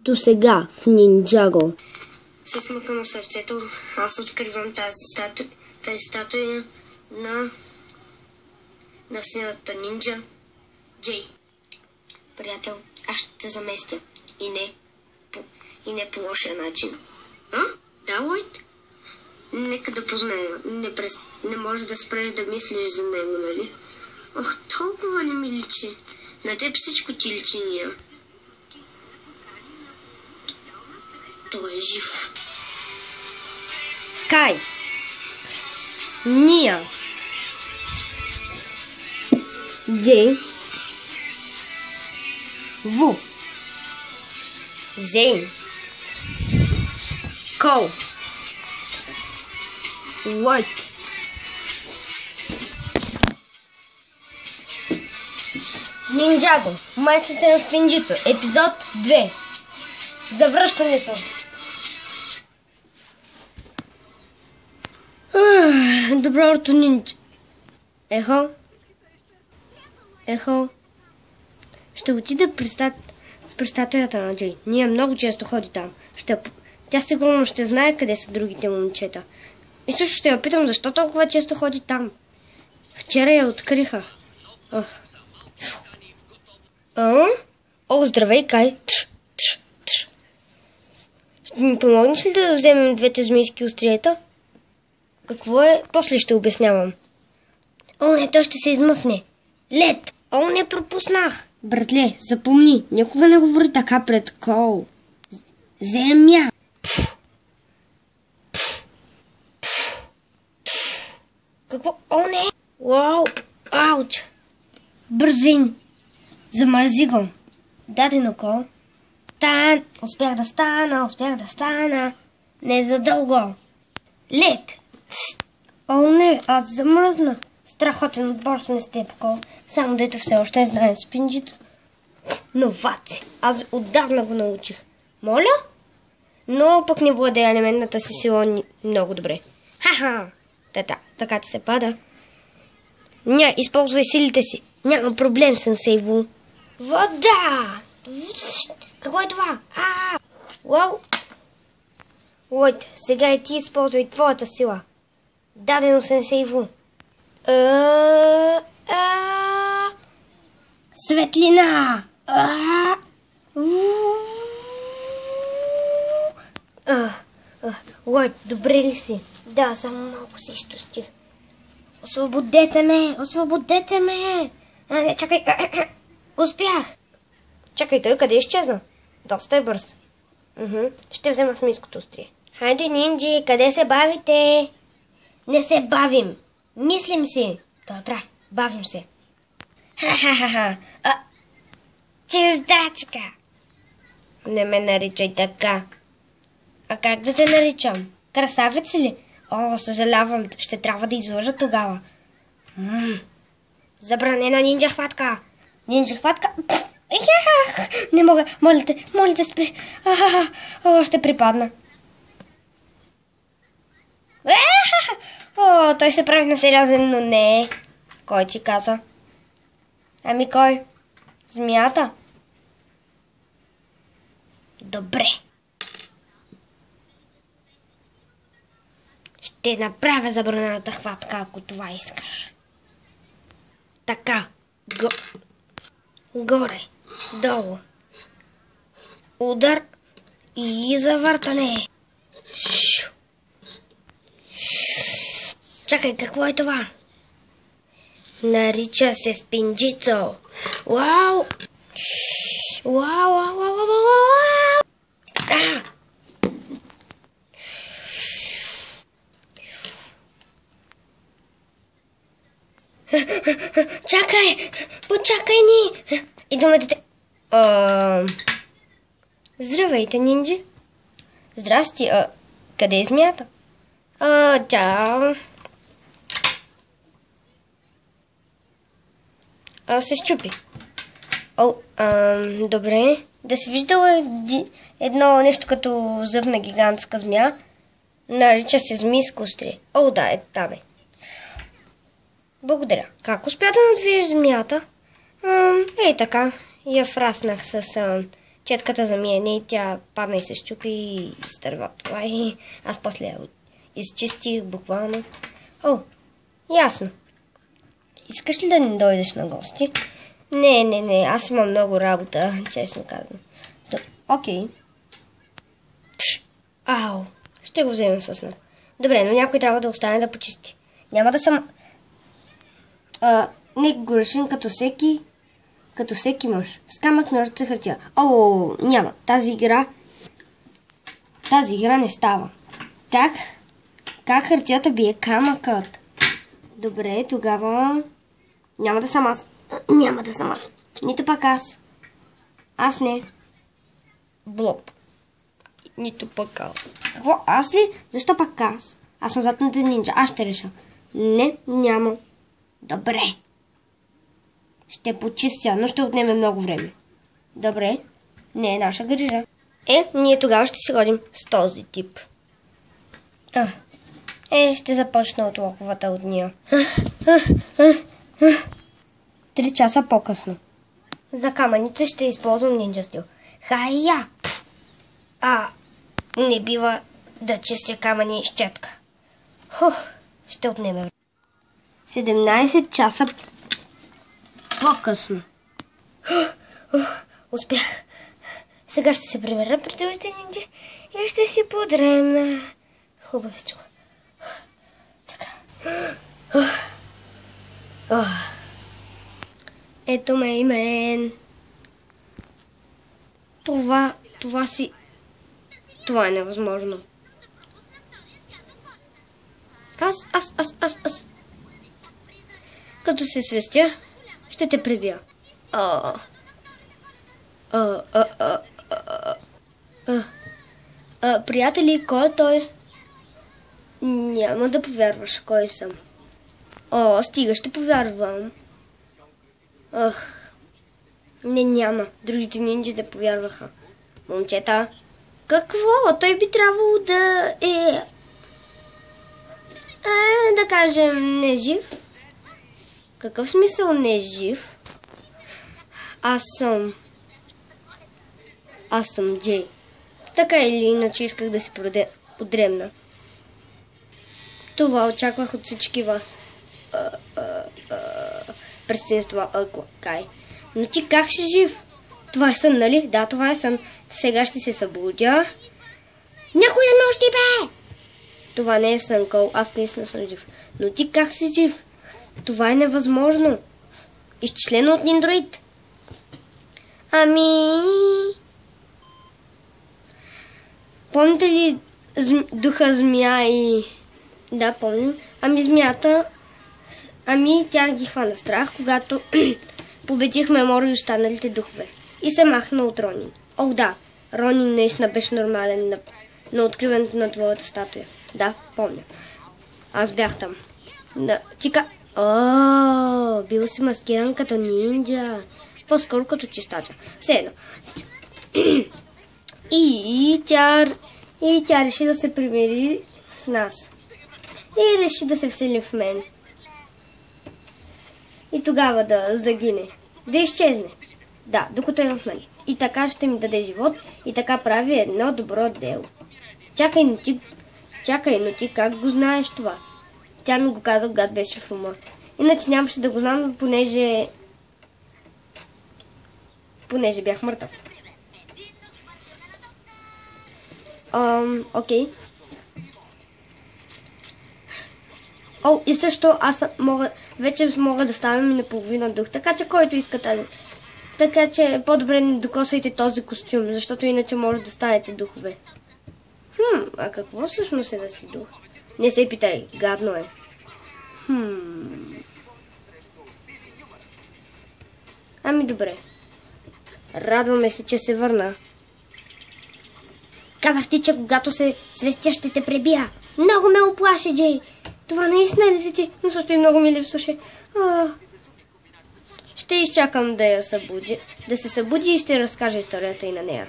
До сега в Нинджаго. Се смъка на сърцето, аз откривам тази статуя на сината нинджа Джей. Приятел, аз ще те заместя и не по лошия начин. Да, Лойд? Нека да позная. Не може да спреш да мислиш за него, нали? Ох, толкова не ми личи. На теб всичко ти личи, Ния. Той е жив. Кай. Ния. Джей. Ву. Зейн. Кол. Лойд. Нинджаго. Майсторите на Спинджицу. Епизод 2. Завръщането. Добро утро, Нинджа. Ехо. Ще отида при статуята на Джей. Ние много често ходи там. Тя сигурно ще знае къде са другите момчета. И също ще я питам, защо толкова често ходи там. Вчера я откриха. Здравей, Кай. Ще ми помогнеш ли да вземем двете змийски остриета? Какво е? После ще обяснявам. Не, той ще се измъкне. Лед! Не пропуснах! Братле, запомни, никога не говори така пред Кол. Земя! Какво? Не! Уау! Ауч! Бързин! Замързи го! Дадено, Кол. Успях да стана. Не задълго. Лед! Не, аз замръзна. Страхотен отбор сме с теб, Кол. Само дето все още знае Спинджицу. Новаци. Аз отдавна го научих. Моля? Но пък не владея елементната си сила много добре. Ха-ха! Така ти се пада. Използвай силите си. Няма проблем, сенсей-Ву. Вода! Какво е това? Уау! Лойд, сега и ти използвай твоята сила. Дадено, сенсей-Ву. Светлина! Лойд, добре ли си? Да, само малко се изтощих. Освободете ме! Не, чакай. Успях! Чакай, той къде изчезна? Доста е бърз. Ще взема смийското острие. Хайде, нинджи, къде се бавите? Не се бавим. Мислим си. Той е прав. Бавим се. Ха-ха-ха. Чиздачка. Не ме наричай така. А как да те наричам? Красавец ли? Съжалявам. Ще трябва да излъжа тогава. Забранена нинджа хватка. Нинджа хватка? Не мога. Моля те, спри. Ще припадна. Той се прави на сериозен, но не. Кой ти каза? Ами кой? Змията? Добре. Ще направя забранената хватка, ако това искаш. Така. Горе. Долу. Удар и завъртане. Чакай, какво е това? Нарича се Спинджицу. Вау! Чакай! Почакай ни! Идваме да те... Здравейте, нинджи. Здрасти. Къде е змията? Тя... се щупи. Добре. Да си виждала едно нещо като зъбна гигантска змия. Нарича се змийско острие. Да, там е. Благодаря. Как успя да надвиеш змията? Така. Я фраснах с Четката замине и тя падна и се щупи и изтърва това и аз после я изчистих буквално. О, ясно. Искаш ли да не дойдеш на гости? Не, аз имам много работа, честно казвам. Окей. Ау, ще го вземем с нас. Добре, но някой трябва да остане да почисти. Няма да съм... Нека го решим като всеки мъж. С камък, ножица, хартия. О, няма. Тази игра не става. Как хартията бие камъкът? Добре, тогава... Няма да съм аз. Нито пак аз. Аз не. Блоб. Нито пък аз. Какво? Аз ли? Защо пак аз? Аз съм златната нинджа. Аз ще реша. Не, няма. Добре. Ще почистя, но ще отнеме много време. Добре. Не е наша грижа. Ние тогава ще си ходим с този тип. Ще започна от локовата от ния. 3 часа по-късно. За камъните ще използвам нинджа стил. Хайя! Не бива да чистя камъни с четка. Ще отнеме. 17 часа по-късно. Успях. Сега ще се прибера при другите нинджи и ще си подремна. Хубавичко. Така. Ето ме и мен. Това е невъзможно. Аз. Като се свестя, ще те пребия. Приятели, кой е той? Няма да повярваш кой съм. Стига, ще повярвам. Не, няма. Другите нинджи да повярваха. Момчета, какво? Той би трябвало да е... да кажем, нежив. Какъв смисъл нежив? Аз съм Джей. Така или иначе исках да си подремна. Това очаквах от всички вас. Представи това, Кай. Но ти как си жив? Това е сън, нали? Да, това е сън. Сега ще се събудя. Някоя нощи, бе! Това не е сън, Кол. Аз наистина съм жив. Но ти как си жив? Това е невъзможно. Изчислено от ниндроид. Помните ли духа змия и... Да, помним. Змията... тя ги хвана страх, когато победихме Моро и останалите духове. И се махна от Ронин. Да, Ронин наистина беше нормален на откриването на твоята статуя. Да, помня. Аз бях там. Бил си маскиран като нинджа. По-скоро като чистача. Все едно. И тя реши да се примири с нас. И реши да се всели в мен. И тогава да загине. Да изчезне. Да, докато е в мен. И така ще ми даде живот. И така прави едно добро дело. Чакай, но ти как го знаеш това? Тя ми го каза, когато беше в ума. Иначе нямаше да го знам, понеже бях мъртъв. Окей. И също вече мога да ставам и наполовина дух. Така че който иска тази. Така че по-добре не докосвайте този костюм, защото иначе може да станете духове. А какво всъщност е да си дух? Не се питай, гадно е. Добре. Радваме се, че се върна. Казах ти, че когато се свестя, ще те пребия. Много ме оплаши, Джей. Това наистина ли си ти? Но също и много ми липсваше. Ще изчакам да се събуди и ще разкажа историята и на нея.